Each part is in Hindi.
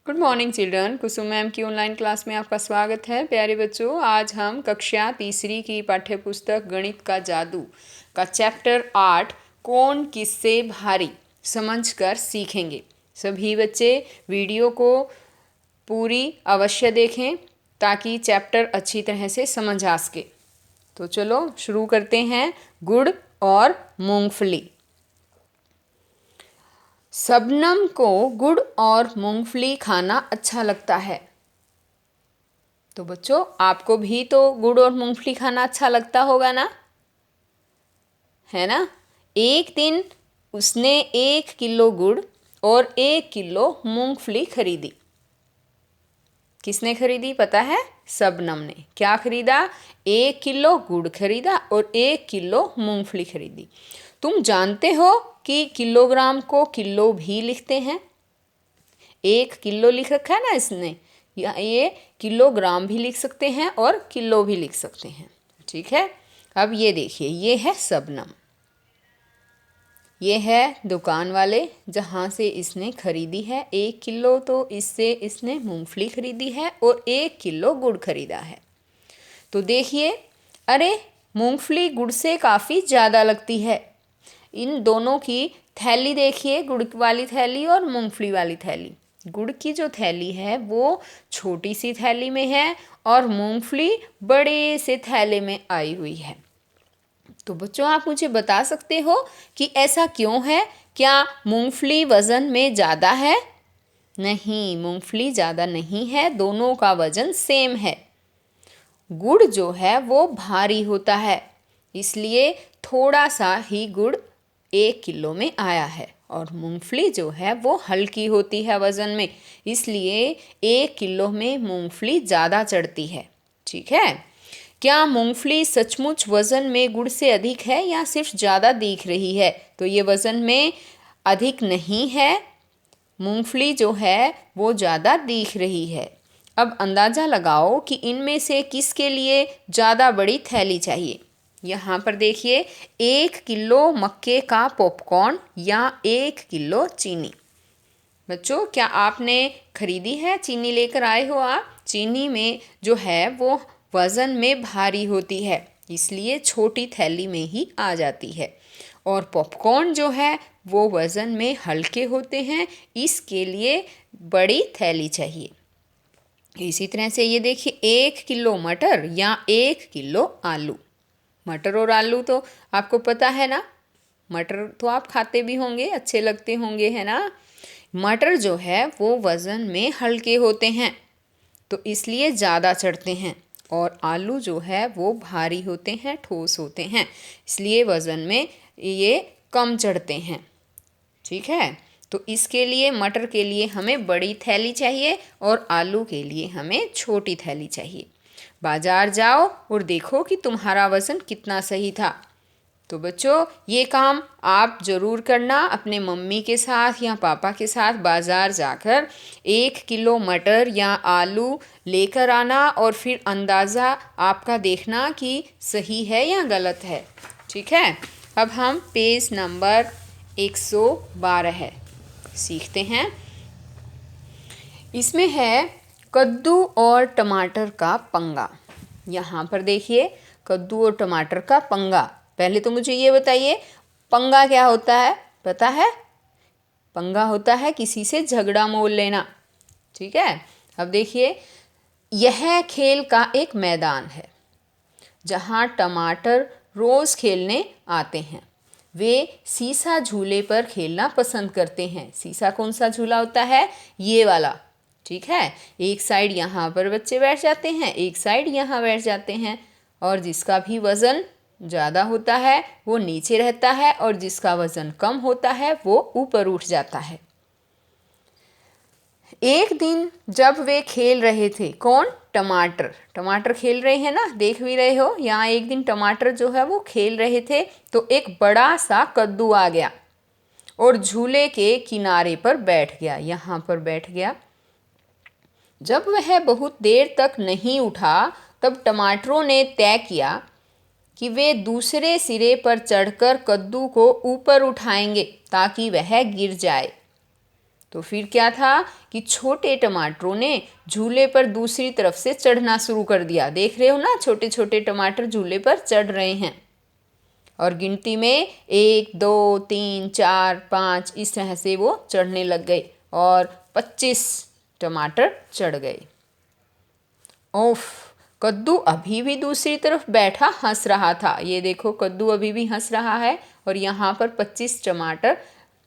Good morning children. Kusum ma'am की ऑनलाइन क्लास में आपका स्वागत है। प्यारे बच्चों, आज हम कक्षा तीसरी की पाठ्यपुस्तक गणित का जादू का चैप्टर 8 कौन किससे भारी समझकर सीखेंगे। सभी बच्चे वीडियो को पूरी अवश्य देखें ताकि चैप्टर अच्छी तरह से समझ आ सके। तो चलो शुरू करते हैं। गुड़ और मूंगफली। शबनम को गुड़ और मूंगफली खाना अच्छा लगता है। तो बच्चों, आपको भी तो गुड़ और मूंगफली खाना अच्छा लगता होगा ना, है ना। एक दिन उसने 1 किलो गुड़ और 1 किलो मूंगफली खरीदी। किसने खरीदी पता है? शबनम ने। क्या खरीदा? 1 किलो गुड़ खरीदा और 1 किलो मूंगफली खरीदी। तुम जानते हो कि किलोग्राम को किलो भी लिखते हैं। 1 किलो लिख रखा है ना इसने, ये किलोग्राम भी लिख सकते हैं और किलो भी लिख सकते हैं। ठीक है। अब ये देखिए, ये है शबनम, ये है दुकान वाले जहाँ से इसने खरीदी है 1 किलो। तो इससे इसने मूंगफली खरीदी है और 1 किलो गुड़ खरीदा है। तो देखिए, अरे मूंगफली गुड़ से काफ़ी ज़्यादा लगती है। इन दोनों की थैली देखिए, गुड़ वाली थैली और मूंगफली वाली थैली। गुड़ की जो थैली है वो छोटी सी थैली में है और मूंगफली बड़े से थैले में आई हुई है। तो बच्चों, आप मुझे बता सकते हो कि ऐसा क्यों है? क्या मूंगफली वज़न में ज़्यादा है? नहीं, मूंगफली ज़्यादा नहीं है, दोनों का वज़न सेम है। गुड़ जो है वो भारी होता है, इसलिए थोड़ा सा ही गुड़ 1 किलो में आया है, और मूंगफली जो है वो हल्की होती है वज़न में, इसलिए 1 किलो में मूंगफली ज़्यादा चढ़ती है। ठीक है। क्या मूंगफली सचमुच वज़न में गुड़ से अधिक है या सिर्फ ज़्यादा दिख रही है? तो ये वज़न में अधिक नहीं है, मूंगफली जो है वो ज़्यादा दिख रही है। अब अंदाज़ा लगाओ कि इनमें से किसके लिए ज़्यादा बड़ी थैली चाहिए। यहाँ पर देखिए, 1 किलो मक्के का पॉपकॉर्न या 1 किलो चीनी। बच्चों, क्या आपने खरीदी है? चीनी लेकर आए हो आप? चीनी में जो है वो वज़न में भारी होती है, इसलिए छोटी थैली में ही आ जाती है। और पॉपकॉर्न जो है वो वज़न में हल्के होते हैं, इसके लिए बड़ी थैली चाहिए। इसी तरह से ये देखिए, 1 किलो मटर या 1 किलो आलू। मटर और आलू तो आपको पता है ना, मटर तो आप खाते भी होंगे, अच्छे लगते होंगे, है ना। मटर जो है वो वज़न में हल्के होते हैं, तो इसलिए ज़्यादा चढ़ते हैं, और आलू जो है वो भारी होते हैं, ठोस होते हैं, इसलिए वज़न में ये कम चढ़ते हैं। ठीक है। तो इसके लिए, मटर के लिए हमें बड़ी थैली चाहिए और आलू के लिए हमें छोटी थैली चाहिए। बाजार जाओ और देखो कि तुम्हारा वज़न कितना सही था। तो बच्चों, ये काम आप ज़रूर करना अपने मम्मी के साथ या पापा के साथ। बाज़ार जाकर 1 किलो मटर या आलू लेकर आना और फिर अंदाज़ा आपका देखना कि सही है या गलत है। ठीक है। अब हम पेज नंबर 112 है सीखते हैं। इसमें है कद्दू और टमाटर का पंगा। यहाँ पर देखिए, कद्दू और टमाटर का पंगा। पहले तो मुझे ये बताइए, पंगा क्या होता है? पता है? पंगा होता है किसी से झगड़ा मोल लेना। ठीक है। अब देखिए, यह खेल का एक मैदान है जहाँ टमाटर रोज़ खेलने आते हैं। वे सीसा झूले पर खेलना पसंद करते हैं। सीसा कौन सा झूला होता है? ये वाला। ठीक है। एक साइड यहाँ पर बच्चे बैठ जाते हैं, एक साइड यहाँ बैठ जाते हैं, और जिसका भी वज़न ज़्यादा होता है वो नीचे रहता है, और जिसका वज़न कम होता है वो ऊपर उठ जाता है। एक दिन जब वे खेल रहे थे, कौन? टमाटर। टमाटर खेल रहे हैं ना, देख भी रहे हो। यहाँ एक दिन टमाटर जो है वो खेल रहे थे, तो एक बड़ा सा कद्दू आ गया और झूले के किनारे पर बैठ गया, यहाँ पर बैठ गया। जब वह बहुत देर तक नहीं उठा, तब टमाटरों ने तय किया कि वे दूसरे सिरे पर चढ़कर कद्दू को ऊपर उठाएंगे ताकि वह गिर जाए। तो फिर क्या था कि छोटे टमाटरों ने झूले पर दूसरी तरफ से चढ़ना शुरू कर दिया। देख रहे हो ना, छोटे छोटे टमाटर झूले पर चढ़ रहे हैं और गिनती में 1 2 3 4 5 इस तरह से वो चढ़ने लग गए और 25 टमाटर चढ़ गए। ओफ, कद्दू अभी भी दूसरी तरफ बैठा हंस रहा था। ये देखो, कद्दू अभी भी हंस रहा है और यहाँ पर 25 टमाटर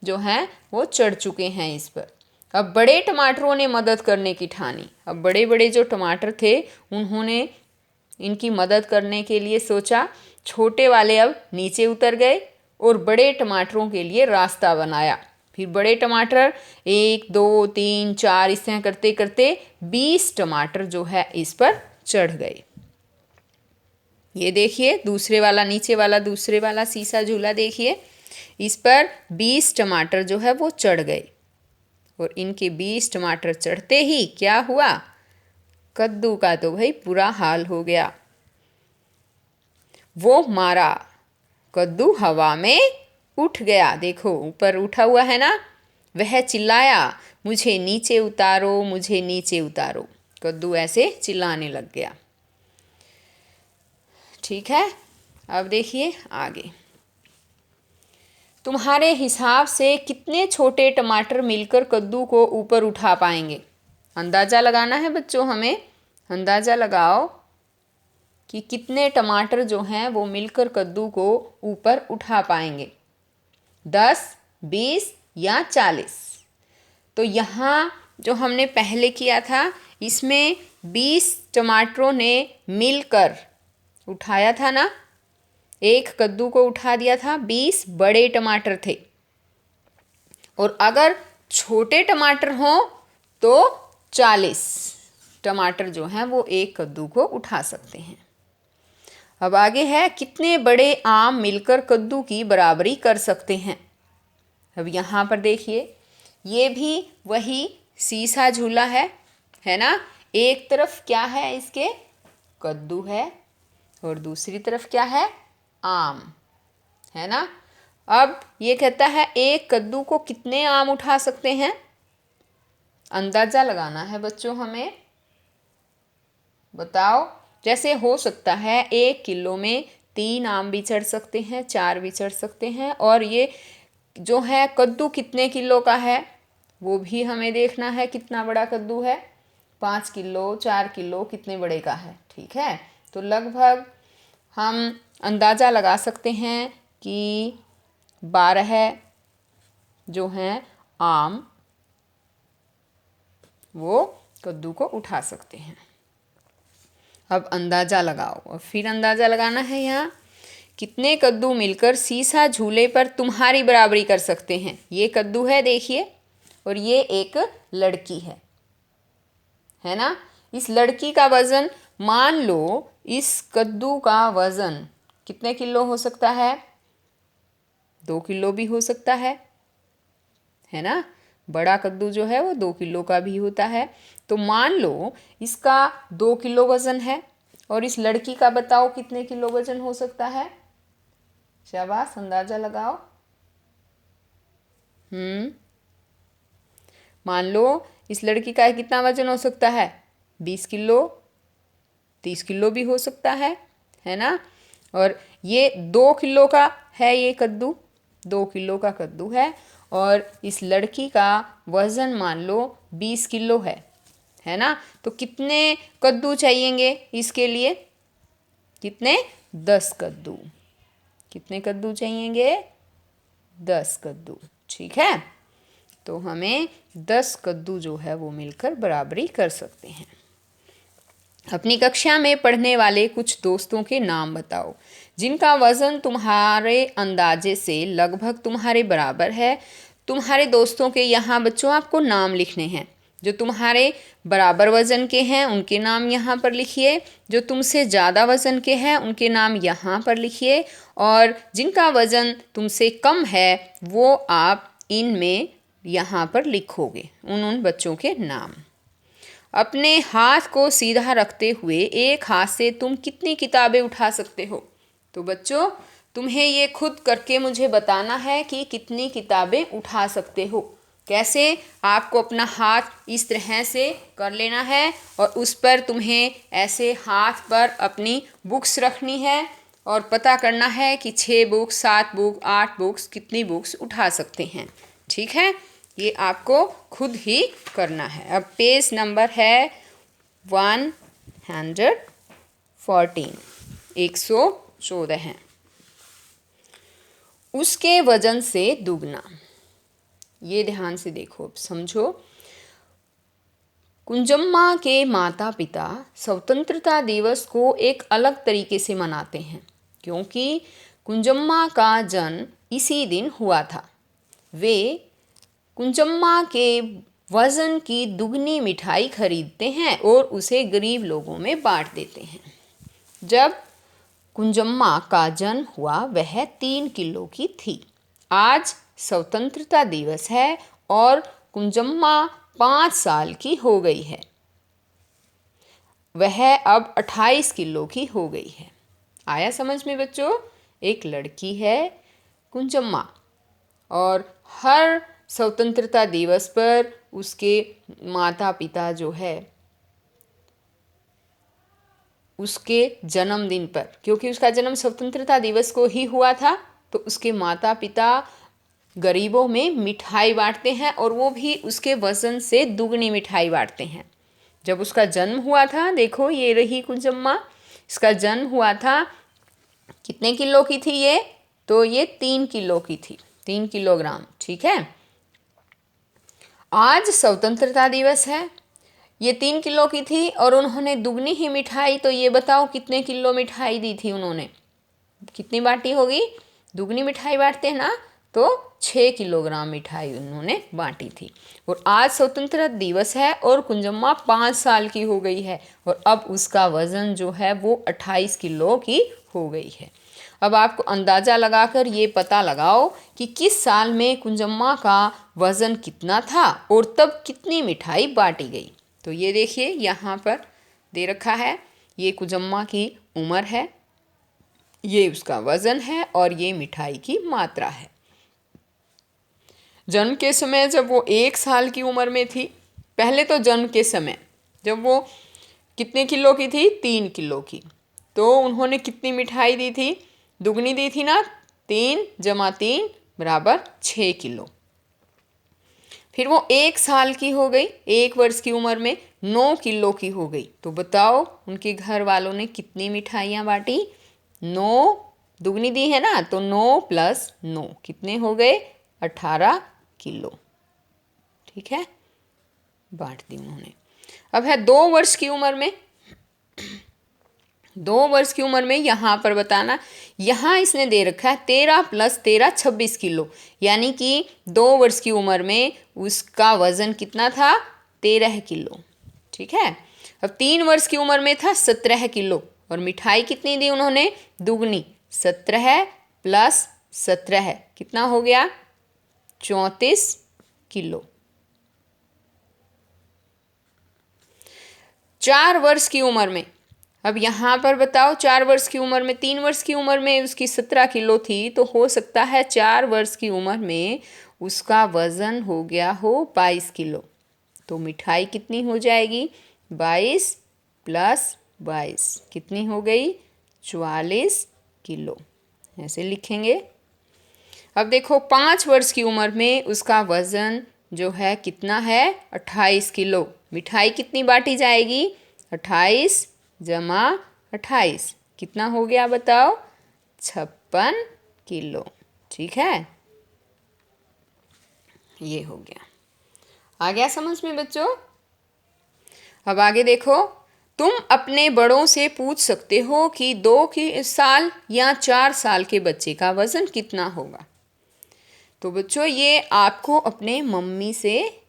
जो हैं वो चढ़ चुके हैं इस पर। अब बड़े टमाटरों ने मदद करने की ठानी। अब बड़े बड़े जो टमाटर थे उन्होंने इनकी मदद करने के लिए सोचा। छोटे वाले अब नीचे उतर गए और बड़े टमाटरों के लिए रास्ता बनाया। फिर बड़े टमाटर 1 2 3 4 इस तरह करते करते 20 टमाटर जो है इस पर चढ़ गए। ये देखिए, दूसरे वाला, नीचे वाला दूसरे वाला सीसा झूला देखिए, इस पर 20 टमाटर जो है वो चढ़ गए और इनके 20 टमाटर चढ़ते ही क्या हुआ, कद्दू का तो भाई बुरा हाल हो गया। वो मारा, कद्दू हवा में उठ गया। देखो ऊपर उठा हुआ है ना। वह चिल्लाया, मुझे नीचे उतारो, मुझे नीचे उतारो। कद्दू ऐसे चिल्लाने लग गया। ठीक है, अब देखिए आगे। तुम्हारे हिसाब से कितने छोटे टमाटर मिलकर कद्दू को ऊपर उठा पाएंगे? अंदाज़ा लगाना है बच्चों, हमें अंदाज़ा लगाओ कि कितने टमाटर जो हैं वो मिलकर कद्दू को ऊपर उठा पाएंगे। 10, 20 या 40? तो यहाँ जो हमने पहले किया था इसमें 20 टमाटरों ने मिलकर उठाया था ना, एक कद्दू को उठा दिया था। 20 बड़े टमाटर थे और अगर छोटे टमाटर हों तो 40 टमाटर जो हैं वो एक कद्दू को उठा सकते हैं। अब आगे है, कितने बड़े आम मिलकर कद्दू की बराबरी कर सकते हैं? अब यहाँ पर देखिए, ये भी वही सीसा झूला है ना। एक तरफ क्या है इसके, कद्दू है और दूसरी तरफ क्या है, आम, है ना। अब ये कहता है एक कद्दू को कितने आम उठा सकते हैं? अंदाज़ा लगाना है बच्चों, हमें बताओ। जैसे हो सकता है 1 किलो में 3 आम भी चढ़ सकते हैं, 4 भी चढ़ सकते हैं। और ये जो है कद्दू कितने किलो का है वो भी हमें देखना है। कितना बड़ा कद्दू है, 5 किलो, 4 किलो, कितने बड़े का है। ठीक है, तो लगभग हम अंदाज़ा लगा सकते हैं कि 12 जो हैं आम वो कद्दू को उठा सकते हैं। अब अंदाज़ा लगाओ और फिर अंदाज़ा लगाना है यहाँ, कितने कद्दू मिलकर सीसा झूले पर तुम्हारी बराबरी कर सकते हैं? ये कद्दू है देखिए और ये एक लड़की है ना। इस लड़की का वज़न, मान लो इस कद्दू का वज़न कितने किलो हो सकता है? 2 किलो भी हो सकता है ना। बड़ा कद्दू जो है वो 2 किलो का भी होता है। तो मान लो इसका 2 किलो वज़न है और इस लड़की का बताओ कितने किलो वज़न हो सकता है? शाबाश, अंदाज़ा लगाओ। मान लो इस लड़की का कितना वज़न हो सकता है? 20 किलो, 30 किलो भी हो सकता है ना। और ये 2 किलो का है, ये कद्दू 2 किलो का कद्दू है और इस लड़की का वज़न मान लो 20 किलो है ना। तो कितने कद्दू चाहिएंगे इसके लिए? कितने? 10 कद्दू। कितने कद्दू चाहिएंगे? 10 कद्दू। ठीक है, तो हमें 10 कद्दू जो है वो मिलकर बराबरी कर सकते हैं। अपनी कक्षा में पढ़ने वाले कुछ दोस्तों के नाम बताओ जिनका वज़न तुम्हारे अंदाजे से लगभग तुम्हारे बराबर है। तुम्हारे दोस्तों के यहाँ बच्चों आपको नाम लिखने हैं। जो तुम्हारे बराबर वज़न के हैं उनके नाम यहाँ पर लिखिए, जो तुमसे ज़्यादा वज़न के हैं उनके नाम यहाँ पर लिखिए, और जिनका वज़न तुमसे कम है वो आप इनमें यहाँ पर लिखोगे उन बच्चों के नाम। अपने हाथ को सीधा रखते हुए एक हाथ से तुम कितनी किताबें उठा सकते हो? तो बच्चों तुम्हें ये खुद करके मुझे बताना है कि कितनी किताबें उठा सकते हो। कैसे, आपको अपना हाथ इस तरह से कर लेना है और उस पर तुम्हें ऐसे हाथ पर अपनी बुक्स रखनी है और पता करना है कि 6 बुक्स, 7 बुक, 8 बुक्स, कितनी बुक्स उठा सकते हैं। ठीक है, ये आपको खुद ही करना है। अब पेज नंबर है 114, 114 है। उसके वजन से दुगना, ये ध्यान से देखो, अब समझो। कुंजम्मा के माता पिता स्वतंत्रता दिवस को एक अलग तरीके से मनाते हैं क्योंकि कुंजम्मा का जन्म इसी दिन हुआ था। वे कुंजम्मा के वज़न की दुगनी मिठाई खरीदते हैं और उसे गरीब लोगों में बांट देते हैं। जब कुंजम्मा का जन्म हुआ वह 3 किलो की थी। आज स्वतंत्रता दिवस है और कुंजम्मा 5 साल की हो गई है। वह अब 28 किलो की हो गई है। आया समझ में बच्चों? एक लड़की है कुंजम्मा और हर स्वतंत्रता दिवस पर उसके माता पिता जो है उसके जन्मदिन पर, क्योंकि उसका जन्म स्वतंत्रता दिवस को ही हुआ था, तो उसके माता पिता गरीबों में मिठाई बांटते हैं और वो भी उसके वज़न से दुगनी मिठाई बांटते हैं। जब उसका जन्म हुआ था, देखो ये रही कुंजम्मा, इसका जन्म हुआ था, कितने किलो की थी ये? तो ये 3 किलो की थी, 3 किलोग्राम। ठीक है, आज स्वतंत्रता दिवस है, ये 3 किलो की थी और उन्होंने दुगनी ही मिठाई, तो ये बताओ कितने किलो मिठाई दी थी उन्होंने, कितनी बांटी होगी? दुगनी मिठाई बांटते हैं ना, तो 6 किलोग्राम मिठाई उन्होंने बांटी थी। और आज स्वतंत्रता दिवस है और कुंजम्मा 5 साल की हो गई है और अब उसका वज़न जो है वो 28 किलो की हो गई है। अब आपको अंदाज़ा लगाकर ये पता लगाओ कि किस साल में कुंजम्मा का वज़न कितना था और तब कितनी मिठाई बांटी गई। तो ये देखिए यहाँ पर दे रखा है, ये कुंजम्मा की उम्र है, ये उसका वज़न है और ये मिठाई की मात्रा है। जन्म के समय जब वो 1 साल की उम्र में थी, पहले तो जन्म के समय जब वो कितने किलो की थी? 3 किलो की। तो उन्होंने कितनी मिठाई दी थी? दुगनी दी थी ना, 3 + 3 = 6 किलो। फिर वो 1 साल की हो गई, 1 वर्ष की उम्र में 9 किलो की हो गई। तो बताओ उनके घर वालों ने कितनी मिठाइयाँ बांटी? 9 दुगनी दी है ना, तो 9 + 9 कितने हो गए? 18 किलो। ठीक है, बांट दी उन्होंने। अब है 2 वर्ष की उम्र में, 2 वर्ष की उम्र में यहाँ पर बताना, यहाँ इसने दे रखा है 13 + 13 26 किलो, यानी कि 2 वर्ष की उम्र में उसका वज़न कितना था? 13 किलो। ठीक है, अब 3 वर्ष की उम्र में था 17 किलो और मिठाई कितनी दी उन्होंने? दुगनी, 17 + 17 कितना हो गया? 34 किलो। 4 वर्ष की उम्र में, अब यहाँ पर बताओ 4 वर्ष की उम्र में, 3 वर्ष की उम्र में उसकी 17 किलो थी, तो हो सकता है 4 वर्ष की उम्र में उसका वज़न हो गया हो 22 किलो। तो मिठाई कितनी हो जाएगी? 22 + 22 कितनी हो गई? 44 किलो। ऐसे लिखेंगे। अब देखो 5 वर्ष की उम्र में उसका वज़न जो है कितना है? 28 किलो। मिठाई कितनी बांटी जाएगी? 28 + 28 कितना हो गया बताओ? 56 किलो। ठीक है, ये हो गया। आ गया समझ में बच्चों? अब आगे देखो, तुम अपने बड़ों से पूछ सकते हो कि 2 साल या 4 साल के बच्चे का वज़न कितना होगा। तो बच्चों ये आपको अपने मम्मी से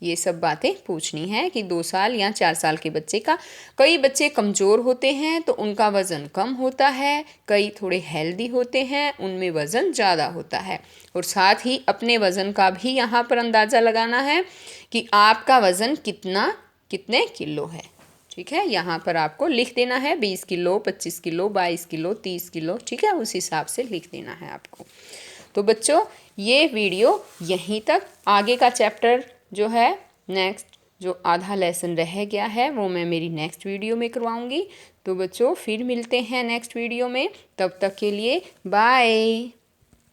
ये सब बातें पूछनी है कि 2 साल या 4 साल के बच्चे का। कई बच्चे कमज़ोर होते हैं तो उनका वज़न कम होता है, कई थोड़े हेल्दी होते हैं उनमें वज़न ज़्यादा होता है। और साथ ही अपने वज़न का भी यहाँ पर अंदाज़ा लगाना है कि आपका वज़न कितने किलो है। ठीक है, यहाँ पर आपको लिख देना है 20 किलो, 25 किलो, 22 किलो, 30 किलो। ठीक है, उस हिसाब से लिख देना है आपको। तो बच्चों ये वीडियो यहीं तक, आगे का चैप्टर जो है नेक्स्ट जो आधा लेसन रह गया है वो मैं मेरी नेक्स्ट वीडियो में करवाऊंगी। तो बच्चों फिर मिलते हैं नेक्स्ट वीडियो में, तब तक के लिए बाय।